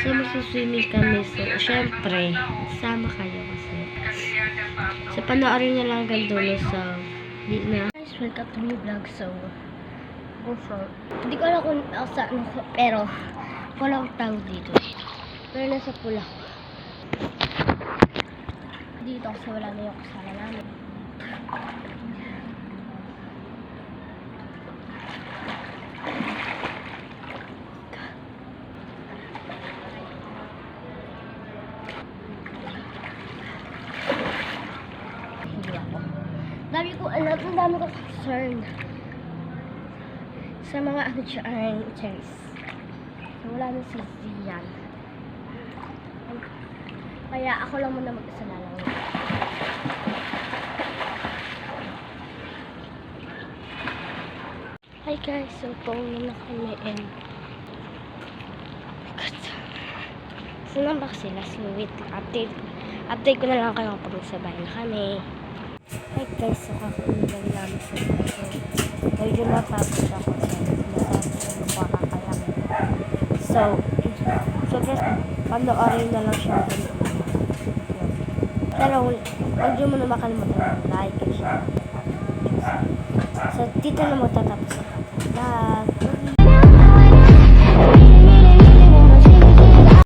So, magsuswimming kami. So, syempre, sama kayo kasi. So, panoorin niyo lang hanggang dulo. So, di na. Guys, welcome to my vlog. So, go for. Hindi ko alam kung sa ano ko, pero wala akong tawag dito. Pero nasa pula ko. Dito kasi wala na yung kasama namin. Dami ko alam, ang dami ko concern sa mga ano dyan, cherries. So, wala na si Zian. Kaya ako lang muna mag-isa na lang. Hi guys, so pauwi na kami and saan ba sila? So wait, update ko na lang kayo kapag nagsabay na kami. Hi guys, so kakauwi lang namin sa so medyo napagod ako sa nakakakalang. So guys, panoorin na lang siya. Pero huwag nyo muna makalimutan mag-like and share. So dito na magtatapos ang vlog.